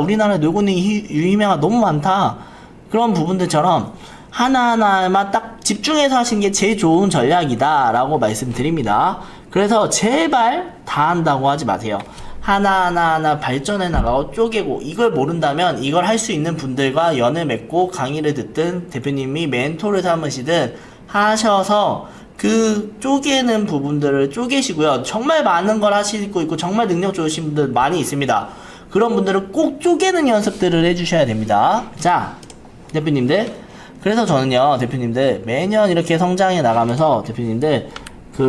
우리나라에 놀고 있는 유의미가 너무 많다. 그런 부분들처럼 하나하나만 딱 집중해서 하시는 게 제일 좋은 전략이다 라고 말씀드립니다. 그래서 제발 다 한다고 하지 마세요. 하나하나 발전해 나가고 쪼개고, 이걸 모른다면 이걸 할 수 있는 분들과 연을 맺고 강의를 듣든 대표님이 멘토를 삼으시든 하셔서 그 쪼개는 부분들을 쪼개시고요. 정말 많은 걸 하시고 있고 정말 능력 좋으신 분들 많이 있습니다. 그런 분들은 꼭 쪼개는 연습들을 해주셔야 됩니다. 자, 대표님들, 그래서 저는요, 대표님들 매년 이렇게 성장해 나가면서 대표님들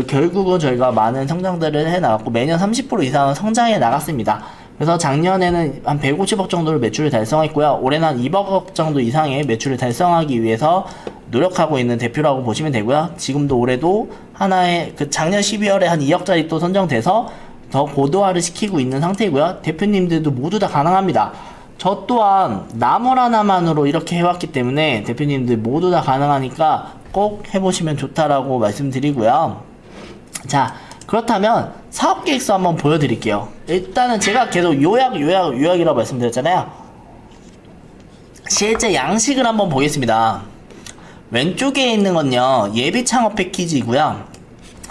결국은 저희가 많은 성장들을 해 나갔고 매년 30% 이상은 성장해 나갔습니다. 그래서 작년에는 한 150억 정도를 매출을 달성했고요. 올해는 한 200억 정도 이상의 매출을 달성하기 위해서 노력하고 있는 대표라고 보시면 되고요. 지금도 올해도 하나의 작년 12월에 한 2억짜리 또 선정돼서 더 고도화를 시키고 있는 상태이고요. 대표님들도 모두 다 가능합니다. 저 또한 나물 하나만으로 이렇게 해왔기 때문에 대표님들 모두 다 가능하니까 꼭 해보시면 좋다라고 말씀드리고요. 자, 그렇다면 사업계획서 한번 보여드릴게요. 일단은 제가 계속 요약이라고 말씀드렸잖아요. 실제 양식을 한번 보겠습니다. 왼쪽에 있는 건요, 예비 창업 패키지고요.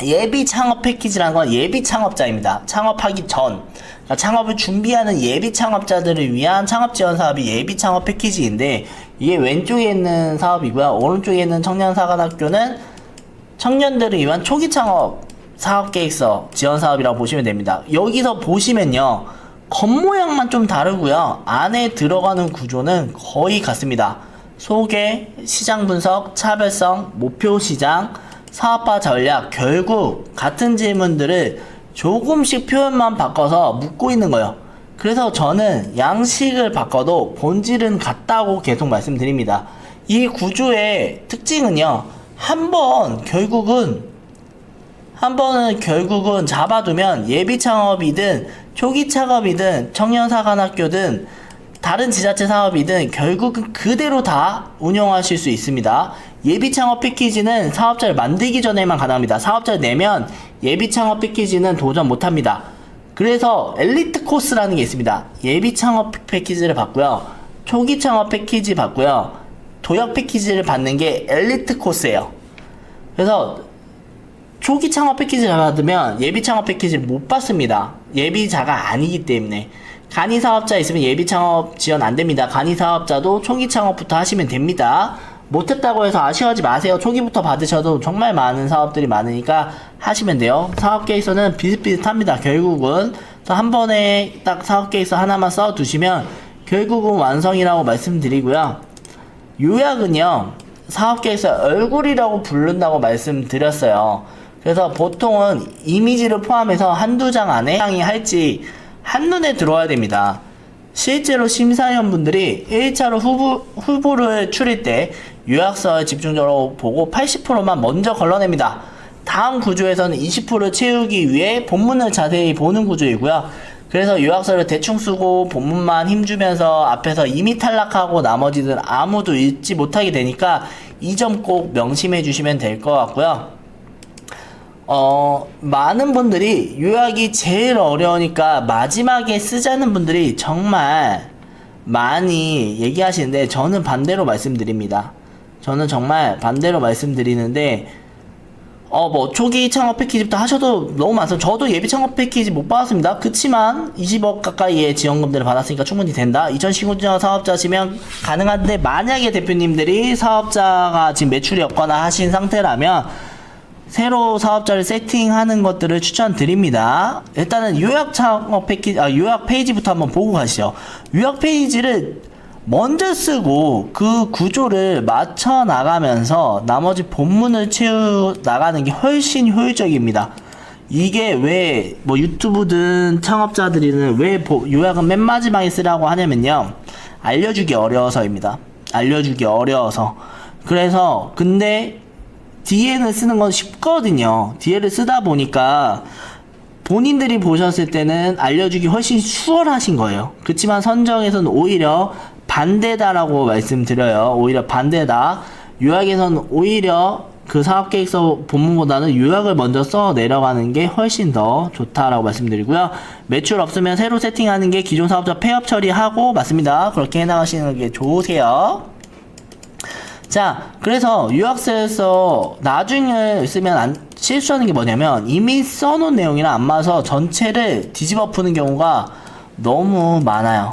예비 창업 패키지라는 건 예비 창업자입니다. 창업하기 전, 그러니까 창업을 준비하는 예비 창업자들을 위한 창업 지원 사업이 예비 창업 패키지인데, 이게 왼쪽에 있는 사업이고요. 오른쪽에 있는 청년사관학교는 청년들을 위한 초기 창업 사업계획서 지원 사업이라고 보시면 됩니다. 여기서 보시면요, 겉모양만 좀 다르고요, 안에 들어가는 구조는 거의 같습니다. 소개, 시장 분석, 차별성, 목표 시장, 사업화 전략, 결국 같은 질문들을 조금씩 표현만 바꿔서 묻고 있는 거예요. 그래서 저는 양식을 바꿔도 본질은 같다고 계속 말씀드립니다. 이 구조의 특징은요, 한 번은 결국은 잡아두면 예비 창업이든 초기 창업이든 청년사관학교든 다른 지자체 사업이든 결국은 그대로 다 운영하실 수 있습니다. 예비 창업 패키지는 사업자를 만들기 전에만 가능합니다. 사업자를 내면 예비 창업 패키지는 도전 못합니다. 그래서 엘리트 코스라는 게 있습니다. 예비 창업 패키지를 받고요, 초기 창업 패키지 받고요, 도약 패키지를 받는 게 엘리트 코스예요. 그래서 초기 창업 패키지를 받으면 예비 창업 패키지를 못 받습니다. 예비자가 아니기 때문에. 간이 사업자 있으면 예비 창업 지원 안 됩니다. 간이 사업자도 초기 창업부터 하시면 됩니다. 못했다고 해서 아쉬워하지 마세요. 초기부터 받으셔도 정말 많은 사업들이 많으니까 하시면 돼요. 사업계획서는 비슷비슷합니다. 결국은 한 번에 딱 사업계획서 하나만 써 두시면 결국은 완성이라고 말씀드리고요. 요약은요, 사업계획서 얼굴이라고 부른다고 말씀드렸어요. 그래서 보통은 이미지를 포함해서 한두 장 안에 향이 할지 한눈에 들어와야 됩니다. 실제로 심사위원분들이 1차로 후보를 추릴 때 요약서를 집중적으로 보고 80%만 먼저 걸러냅니다. 다음 구조에서는 20% 채우기 위해 본문을 자세히 보는 구조이고요. 그래서 요약서를 대충 쓰고 본문만 힘주면서 앞에서 이미 탈락하고 나머지는 아무도 읽지 못하게 되니까 이 점 꼭 명심해 주시면 될 것 같고요. 많은 분들이 요약이 제일 어려우니까 마지막에 쓰자는 분들이 정말 많이 얘기하시는데, 저는 반대로 말씀드립니다. 저는 정말 반대로 말씀드리는데, 초기 창업 패키지부터 하셔도 너무 많습니다. 저도 예비 창업 패키지 못 받았습니다. 그치만 20억 가까이의 지원금들을 받았으니까 충분히 된다. 2019년 사업자시면 가능한데, 만약에 대표님들이 사업자가 지금 매출이 없거나 하신 상태라면 새로 사업자를 세팅하는 것들을 추천드립니다. 일단은 요약 창업 패키지, 요약 페이지부터 한번 보고 가시죠. 요약 페이지를 먼저 쓰고 그 구조를 맞춰 나가면서 나머지 본문을 채워 나가는 게 훨씬 효율적입니다. 이게 왜 유튜브든 창업자들이든 왜 요약은 맨 마지막에 쓰라고 하냐면요, 알려주기 어려워서입니다. 알려주기 어려워서. 그래서 근데 뒤에는 쓰는 건 쉽거든요. 뒤에를 쓰다 보니까 본인들이 보셨을 때는 알려주기 훨씬 수월하신 거예요. 그렇지만 선정에서는 오히려 반대다라고 말씀드려요. 오히려 반대다. 요약에서는 오히려 그 사업계획서 본문보다는 요약을 먼저 써 내려가는 게 훨씬 더 좋다라고 말씀드리고요. 매출 없으면 새로 세팅하는 게 기존 사업자 폐업 처리하고 맞습니다. 그렇게 해나가시는 게 좋으세요. 자, 그래서 요약서에서 나중에 쓰면 실수하는 게 뭐냐면 이미 써놓은 내용이랑 안 맞아서 전체를 뒤집어 푸는 경우가 너무 많아요.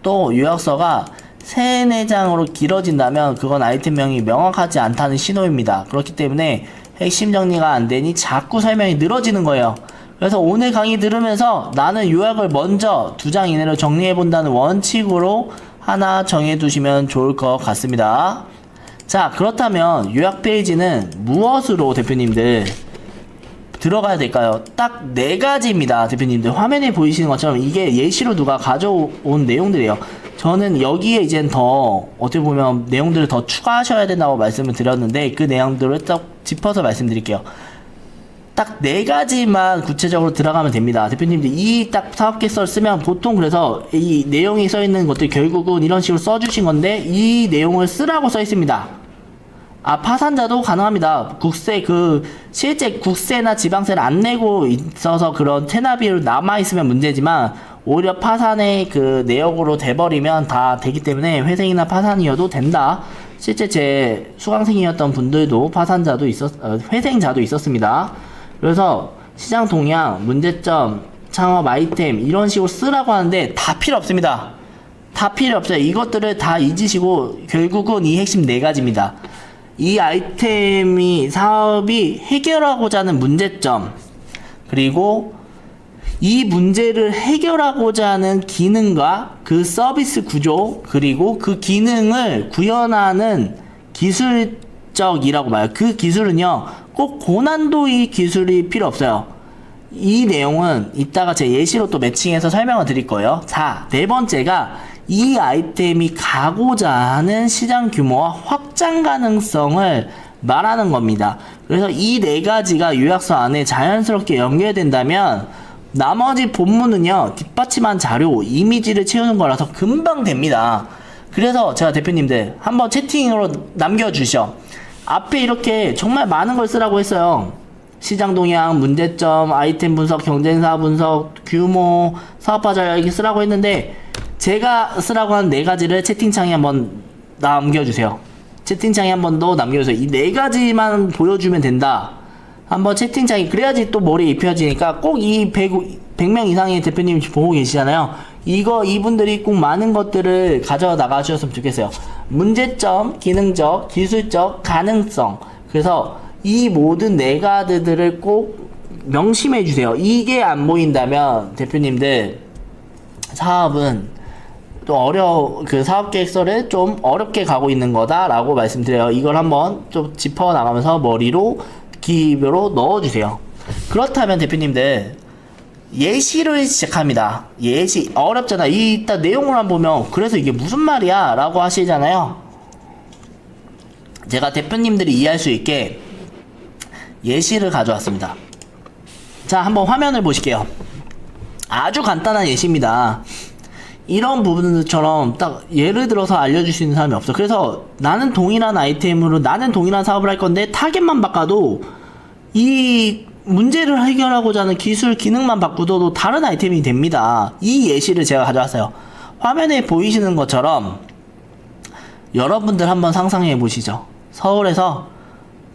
또 요약서가 3, 4장으로 길어진다면 그건 아이템명이 명확하지 않다는 신호입니다. 그렇기 때문에 핵심 정리가 안 되니 자꾸 설명이 늘어지는 거예요. 그래서 오늘 강의 들으면서 나는 요약을 먼저 2장 이내로 정리해 본다는 원칙으로 하나 정해 두시면 좋을 것 같습니다. 자, 그렇다면 요약 페이지는 무엇으로 대표님들 들어가야 될까요? 딱 4가지입니다. 대표님들 화면에 보이시는 것처럼 이게 예시로 누가 가져온 내용들이에요. 저는 여기에 이젠 더 어떻게 보면 내용들을 더 추가하셔야 된다고 말씀을 드렸는데 그 내용들을 딱 짚어서 말씀드릴게요. 딱 4가지만 구체적으로 들어가면 됩니다. 대표님들 이 딱 사업계획서를 쓰면 보통 그래서 이 내용이 써 있는 것들 결국은 이런 식으로 써주신 건데 이 내용을 쓰라고 써 있습니다. 파산자도 가능합니다. 실제 국세나 지방세를 안 내고 있어서 그런 체납비로 남아있으면 문제지만, 오히려 파산의 그 내역으로 돼버리면 다 되기 때문에 회생이나 파산이어도 된다. 실제 제 수강생이었던 분들도 회생자도 있었습니다. 그래서 시장 동향, 문제점, 창업 아이템, 이런 식으로 쓰라고 하는데 다 필요 없습니다. 다 필요 없어요. 이것들을 다 잊으시고, 결국은 이 핵심 4가지입니다. 이 사업이 해결하고자 하는 문제점, 그리고 이 문제를 해결하고자 하는 기능과 그 서비스 구조, 그리고 그 기능을 구현하는 기술적이라고 봐요. 그 기술은요, 꼭 고난도의 기술이 필요 없어요. 이 내용은 이따가 제 예시로 또 매칭해서 설명을 드릴 거예요. 자, 4번째가 이 아이템이 가고자 하는 시장 규모와 확장 가능성을 말하는 겁니다. 그래서 이 4가지가 요약서 안에 자연스럽게 연결된다면 나머지 본문은요, 뒷받침한 자료, 이미지를 채우는 거라서 금방 됩니다. 그래서 제가 대표님들 한번 채팅으로 남겨주셔. 앞에 이렇게 정말 많은 걸 쓰라고 했어요. 시장 동향, 문제점, 아이템 분석, 경쟁사 분석, 규모, 사업화 전략 이렇게 쓰라고 했는데 제가 쓰라고 한 4가지를 채팅창에 한번 남겨주세요. 채팅창에 한번 더 남겨주세요. 이 4가지만 보여주면 된다. 한번 채팅창에, 그래야지 또 머리에 입혀지니까 꼭 이 100명 이상의 대표님이 보고 계시잖아요. 이분들이 꼭 많은 것들을 가져 나가주셨으면 좋겠어요. 문제점, 기능적, 기술적, 가능성. 그래서 이 모든 4가지들을 꼭 명심해 주세요. 이게 안 보인다면 대표님들 사업은 또 그 사업계획서를 좀 어렵게 가고 있는 거다라고 말씀드려요. 이걸 한번 좀 짚어 나가면서 머리로 기입으로 넣어주세요. 그렇다면 대표님들 예시를 시작합니다. 예시 어렵잖아. 이따 내용을 한번 보면 그래서 이게 무슨 말이야 라고 하시잖아요. 제가 대표님들이 이해할 수 있게 예시를 가져왔습니다. 자, 한번 화면을 보실게요. 아주 간단한 예시입니다. 이런 부분들처럼 딱 예를 들어서 알려줄 수 있는 사람이 없어. 그래서 나는 동일한 아이템으로 나는 동일한 사업을 할 건데 타겟만 바꿔도 이 문제를 해결하고자 하는 기술 기능만 바꾸어도 다른 아이템이 됩니다. 이 예시를 제가 가져왔어요. 화면에 보이시는 것처럼 여러분들 한번 상상해 보시죠. 서울에서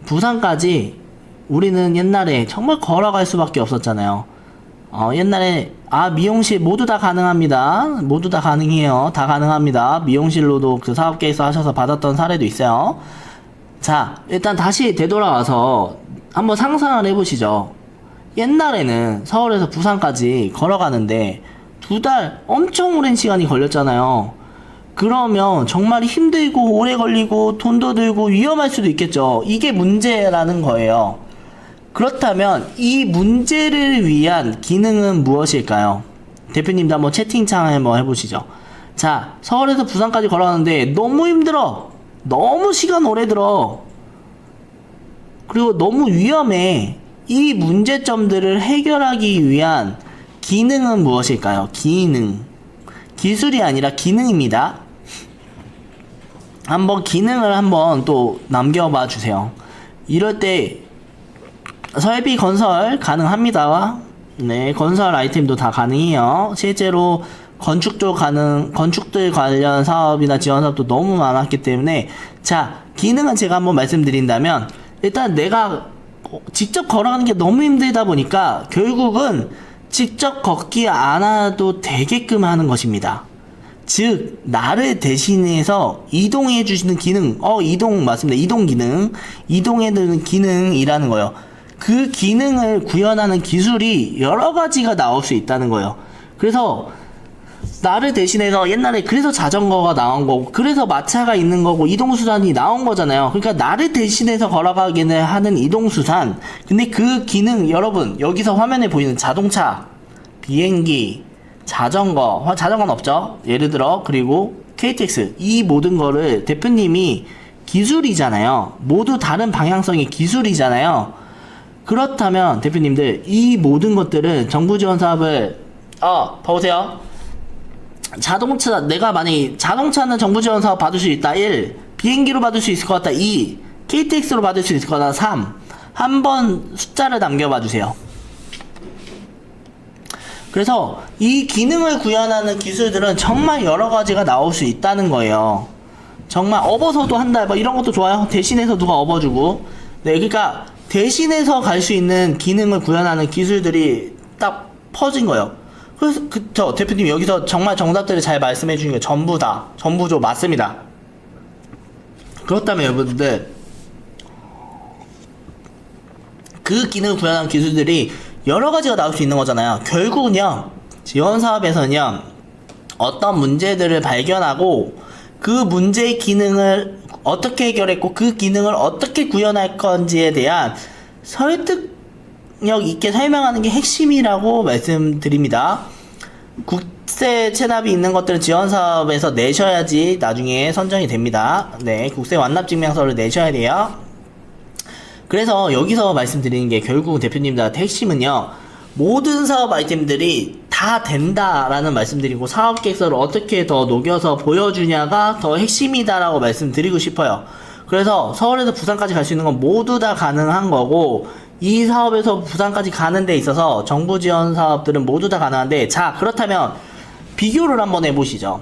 부산까지 우리는 옛날에 정말 걸어갈 수밖에 없었잖아요. 옛날에 미용실 모두 다 가능합니다. 모두 다 가능해요. 다 가능합니다. 미용실로도 그 사업계획서 하셔서 받았던 사례도 있어요. 자, 일단 다시 되돌아와서 한번 상상을 해보시죠. 옛날에는 서울에서 부산까지 걸어가는데 2달 엄청 오랜 시간이 걸렸잖아요. 그러면 정말 힘들고 오래 걸리고 돈도 들고 위험할 수도 있겠죠. 이게 문제라는 거예요. 그렇다면 이 문제를 위한 기능은 무엇일까요? 대표님도 한번 채팅창에 한번 해보시죠. 자, 서울에서 부산까지 걸어가는데 너무 힘들어. 너무 시간 오래 들어. 그리고 너무 위험해. 이 문제점들을 해결하기 위한 기능은 무엇일까요? 기능. 기술이 아니라 기능입니다. 한번 기능을 한번 또 남겨봐 주세요. 이럴 때 설비 건설 가능합니다. 네, 건설 아이템도 다 가능해요. 실제로 건축들 관련 사업이나 지원 사업도 너무 많았기 때문에, 자, 기능은 제가 한번 말씀드린다면, 일단 내가 직접 걸어가는 게 너무 힘들다 보니까 결국은 직접 걷기 않아도 되게끔 하는 것입니다. 즉, 나를 대신해서 이동해 주시는 기능, 이동 맞습니다. 이동 기능, 이동해 주는 기능이라는 거예요. 그 기능을 구현하는 기술이 여러 가지가 나올 수 있다는 거예요. 그래서 나를 대신해서 옛날에 그래서 자전거가 나온 거고, 그래서 마차가 있는 거고, 이동수단이 나온 거잖아요. 그러니까 나를 대신해서 걸어가기는 하는 이동수단. 근데 그 기능, 여러분, 여기서 화면에 보이는 자동차, 비행기, 자전거는 없죠. 예를 들어, 그리고 KTX, 이 모든 거를 대표님이 기술이잖아요. 모두 다른 방향성의 기술이잖아요. 그렇다면 대표님들, 이 모든 것들은 정부 지원 사업을 봐보세요. 내가 만약에 자동차는 정부 지원 사업 받을 수 있다. 1. 비행기로 받을 수 있을 것 같다. 2. KTX로 받을 수 있을 것 같다. 3. 한번 숫자를 남겨봐 주세요. 그래서 이 기능을 구현하는 기술들은 정말 여러 가지가 나올 수 있다는 거예요. 정말 업어서도 한다. 뭐 이런 것도 좋아요. 대신해서 누가 업어주고. 네, 그러니까 대신해서 갈 수 있는 기능을 구현하는 기술들이 딱 퍼진 거예요. 그래서 그쵸, 대표님 여기서 정말 정답들을 잘 말씀해 주신 게 전부죠. 맞습니다. 그렇다면 여러분들, 그 기능을 구현하는 기술들이 여러 가지가 나올 수 있는 거잖아요. 결국은요, 지원 사업에서는요, 어떤 문제들을 발견하고 그 문제의 기능을 어떻게 해결했고 그 기능을 어떻게 구현할 건지에 대한 설득력 있게 설명하는 게 핵심이라고 말씀드립니다. 국세 체납이 있는 것들은 지원 사업에서 내셔야지 나중에 선정이 됩니다. 네, 국세 완납 증명서를 내셔야 돼요. 그래서 여기서 말씀드리는 게 결국 대표님들한테 핵심은요, 모든 사업 아이템들이 다 된다라는 말씀드리고 사업 계획서를 어떻게 더 녹여서 보여주냐가 더 핵심이다라고 말씀드리고 싶어요. 그래서 서울에서 부산까지 갈 수 있는 건 모두 다 가능한 거고, 이 사업에서 부산까지 가는 데 있어서 정부 지원 사업들은 모두 다 가능한데, 자, 그렇다면 비교를 한번 해보시죠.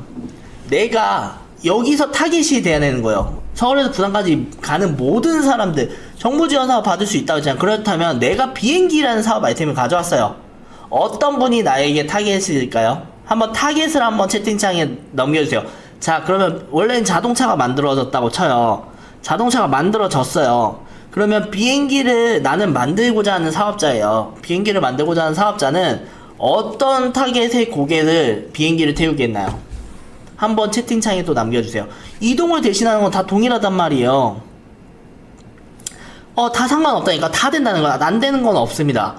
내가 여기서 타겟이 돼야 되는 거예요. 서울에서 부산까지 가는 모든 사람들 정부 지원 사업 받을 수 있다고 했잖아요. 그렇다면 내가 비행기라는 사업 아이템을 가져왔어요. 어떤 분이 나에게 타겟일까요? 한번 타겟을 한번 채팅창에 넘겨주세요. 자, 그러면 원래는 자동차가 만들어졌다고 쳐요. 자동차가 만들어졌어요. 그러면 비행기를 나는 만들고자 하는 사업자예요. 비행기를 만들고자 하는 사업자는 어떤 타겟의 고객을 비행기를 태우겠나요? 한번 채팅창에 또 남겨주세요. 이동을 대신하는 건 다 동일하단 말이에요. 다 상관없다니까. 다 된다는 거야. 안 되는 건 없습니다.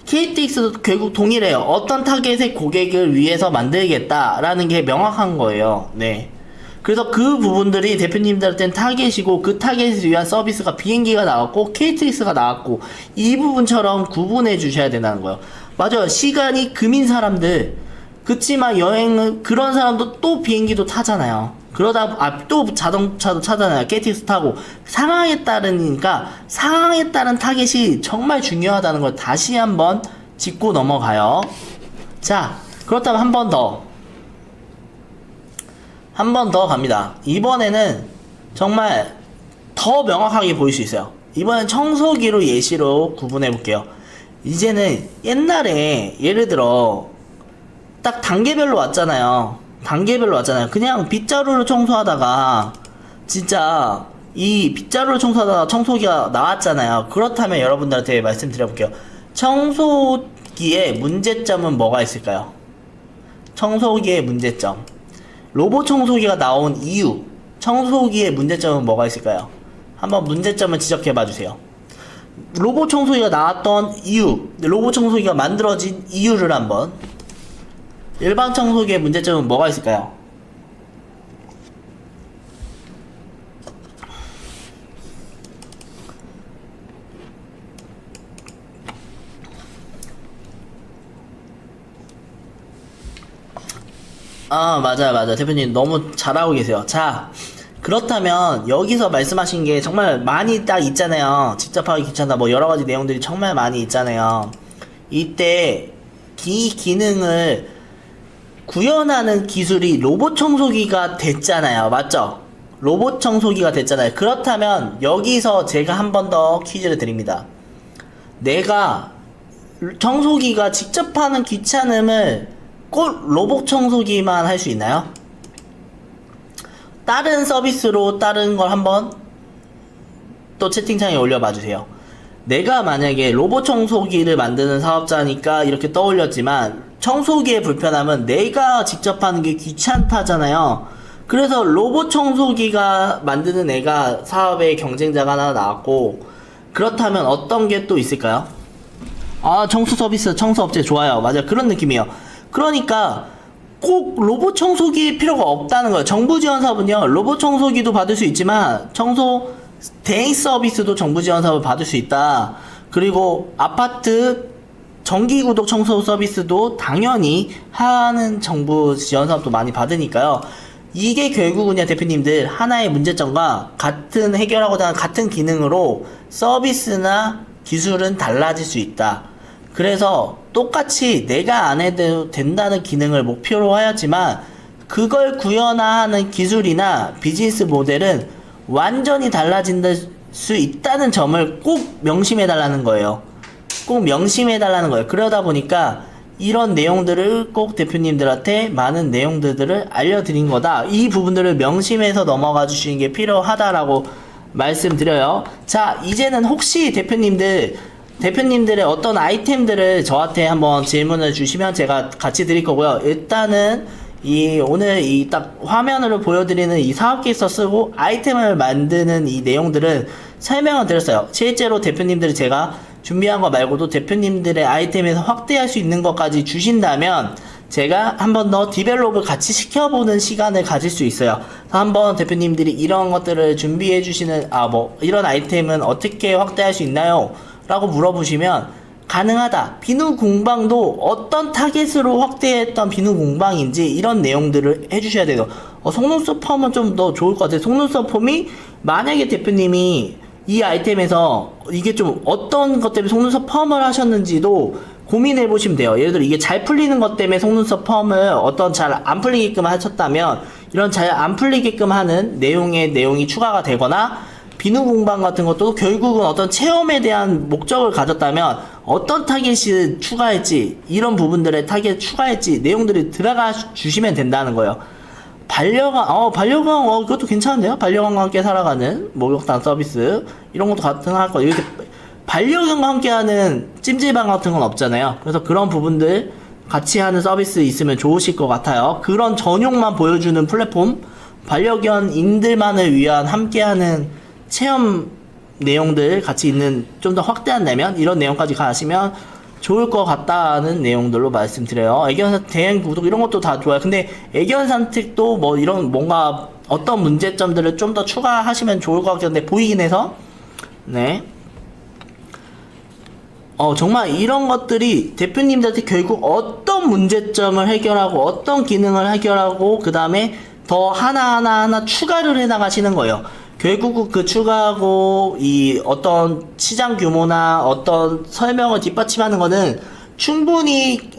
KTX도 결국 동일해요. 어떤 타겟의 고객을 위해서 만들겠다라는 게 명확한 거예요. 네. 그래서 그 부분들이 대표님들한테는 타겟이고, 그 타겟을 위한 서비스가 비행기가 나왔고 KTX가 나왔고, 이 부분처럼 구분해 주셔야 된다는 거예요. 맞아요. 시간이 금인 사람들, 그치만 여행은 그런 사람도 또 비행기도 타잖아요. 그러다 또 자동차도 타잖아요. KTX 타고. 상황에 따르니까 상황에 따른 타겟이 정말 중요하다는 걸 다시 한번 짚고 넘어가요. 자, 그렇다면 한 번 더 갑니다. 이번에는 정말 더 명확하게 보일 수 있어요. 이번엔 청소기로 예시로 구분해 볼게요. 이제는 옛날에 예를 들어 딱 단계별로 왔잖아요. 그냥 빗자루로 청소하다가 진짜 이 빗자루로 청소하다가 청소기가 나왔잖아요. 그렇다면 여러분들한테 말씀드려볼게요. 청소기의 문제점은 뭐가 있을까요? 청소기의 문제점, 로봇 청소기가 나온 이유, 청소기의 문제점은 뭐가 있을까요? 한번 문제점을 지적해봐 주세요. 로봇 청소기가 나왔던 이유, 로봇 청소기가 만들어진 이유를 한번. 일반 청소기의 문제점은 뭐가 있을까요? 맞아요. 대표님 너무 잘하고 계세요. 자, 그렇다면 여기서 말씀하신 게 정말 많이 딱 있잖아요. 직접 하기 귀찮다 뭐 여러가지 내용들이 정말 많이 있잖아요. 이때 이 기능을 구현하는 기술이 로봇 청소기가 됐잖아요. 맞죠? 로봇 청소기가 됐잖아요. 그렇다면 여기서 제가 한 번 더 퀴즈를 드립니다. 내가 청소기가 직접 하는 귀찮음을 꼭 로봇 청소기만 할 수 있나요? 다른 서비스로 다른 걸 한번 또 채팅창에 올려봐 주세요. 내가 만약에 로봇 청소기를 만드는 사업자니까 이렇게 떠올렸지만 청소기의 불편함은 내가 직접 하는 게 귀찮다잖아요. 그래서 로봇 청소기가 만드는 애가 사업의 경쟁자가 하나 나왔고, 그렇다면 어떤 게 또 있을까요? 아, 청소 서비스, 청소업체 좋아요. 맞아요. 그런 느낌이에요. 그러니까 꼭 로봇 청소기 필요가 없다는 거예요. 정부 지원 사업은요, 로봇 청소기도 받을 수 있지만 청소 대행 서비스도 정부 지원 사업을 받을 수 있다. 그리고 아파트 정기 구독 청소 서비스도 당연히 하는 정부 지원 사업도 많이 받으니까요. 이게 결국은요, 대표님들, 하나의 문제점과 같은 해결하고자 하는 같은 기능으로 서비스나 기술은 달라질 수 있다. 그래서 똑같이 내가 안 해도 된다는 기능을 목표로 하였지만 그걸 구현하는 기술이나 비즈니스 모델은 완전히 달라질 수 있다는 점을 꼭 명심해 달라는 거예요. 꼭 명심해 달라는 거예요. 그러다 보니까 이런 내용들을 꼭 대표님들한테 많은 내용들을 알려드린 거다. 이 부분들을 명심해서 넘어가 주시는 게 필요하다라고 말씀드려요. 자, 이제는 혹시 대표님들의 어떤 아이템들을 저한테 한번 질문을 주시면 제가 같이 드릴 거고요. 일단은 오늘 이 딱 화면으로 보여드리는 이 사업 계획서 쓰고 아이템을 만드는 이 내용들은 설명을 드렸어요. 실제로 대표님들이 제가 준비한 거 말고도 대표님들의 아이템에서 확대할 수 있는 것까지 주신다면 제가 한 번 더 디벨롭을 같이 시켜보는 시간을 가질 수 있어요. 한번 대표님들이 이런 것들을 준비해 주시는, 이런 아이템은 어떻게 확대할 수 있나요? 라고 물어보시면 가능하다. 비누 공방도 어떤 타겟으로 확대했던 비누 공방인지 이런 내용들을 해주셔야 돼요. 속눈썹 펌은 좀 더 좋을 것 같아요. 속눈썹 펌이 만약에 대표님이 이 아이템에서 이게 좀 어떤 것 때문에 속눈썹 펌을 하셨는지도 고민해 보시면 돼요. 예를 들어 이게 잘 풀리는 것 때문에 속눈썹 펌을 어떤 잘 안 풀리게끔 하셨다면 이런 잘 안 풀리게끔 하는 내용이 추가가 되거나, 비누 공방 같은 것도 결국은 어떤 체험에 대한 목적을 가졌다면 어떤 타겟을 추가할지, 이런 부분들의 타겟 추가할지 내용들이 들어가 주시면 된다는 거예요. 반려견, 그것도 괜찮은데요? 반려견과 함께 살아가는 목욕탕 서비스, 이런 것도 같은 할 거예요. 이렇게 반려견과 함께 하는 찜질방 같은 건 없잖아요. 그래서 그런 부분들 같이 하는 서비스 있으면 좋으실 것 같아요. 그런 전용만 보여주는 플랫폼, 반려견인들만을 위한 함께하는 체험 내용들 같이 있는, 좀 더 확대한다면 이런 내용까지 가시면 좋을 것 같다는 내용들로 말씀드려요. 애견 대행 구독 이런 것도 다 좋아요. 근데 애견 산책도 뭐 이런 뭔가 어떤 문제점들을 좀 더 추가하시면 좋을 것 같은데 보이긴 해서, 네. 정말 이런 것들이 대표님들한테 결국 어떤 문제점을 해결하고 어떤 기능을 해결하고 그 다음에 더 하나하나 추가를 해 나가시는 거예요. 결국 그 추가하고 이 어떤 시장 규모나 어떤 설명을 뒷받침하는 거는 충분히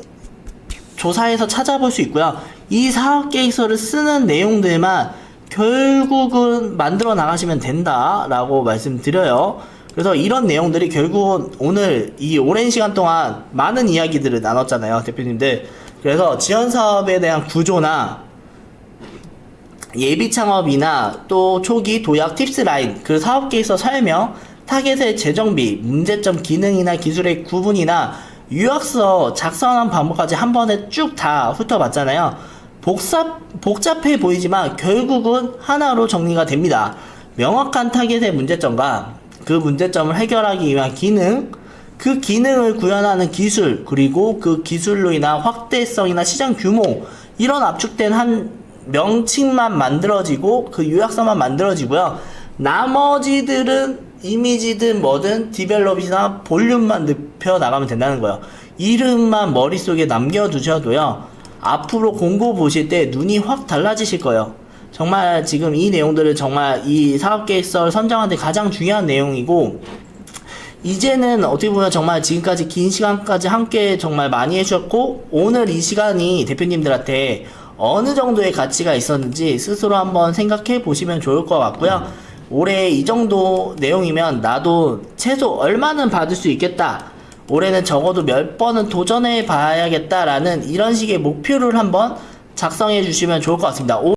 조사해서 찾아볼 수 있고요. 이 사업 계획서를 쓰는 내용들만 결국은 만들어 나가시면 된다라고 말씀드려요. 그래서 이런 내용들이 결국은 오늘 이 오랜 시간 동안 많은 이야기들을 나눴잖아요, 대표님들. 그래서 지원 사업에 대한 구조나 예비 창업이나 또 초기 도약 팁스 라인, 그 사업 계획서 설명, 타겟의 재정비, 문제점 기능이나 기술의 구분이나 유학서 작성한 방법까지 한 번에 쭉 다 훑어봤잖아요. 복잡해 보이지만 결국은 하나로 정리가 됩니다. 명확한 타겟의 문제점과 그 문제점을 해결하기 위한 기능, 그 기능을 구현하는 기술, 그리고 그 기술로 인한 확대성이나 시장 규모, 이런 압축된 한 명칭만 만들어지고 그 요약서만 만들어지고요. 나머지들은 이미지든 뭐든 디벨롭이나 볼륨만 높여 나가면 된다는 거예요. 이름만 머릿속에 남겨두셔도요, 앞으로 공고 보실 때 눈이 확 달라지실 거예요. 정말 지금 이 내용들은 정말 이 사업계획서를 선정하는데 가장 중요한 내용이고, 이제는 어떻게 보면 정말 지금까지 긴 시간까지 함께 정말 많이 해주셨고, 오늘 이 시간이 대표님들한테 어느 정도의 가치가 있었는지 스스로 한번 생각해 보시면 좋을 것 같고요. 올해 이 정도 내용이면 나도 최소 얼마는 받을 수 있겠다, 올해는 적어도 몇 번은 도전해 봐야겠다라는 이런 식의 목표를 한번 작성해 주시면 좋을 것 같습니다.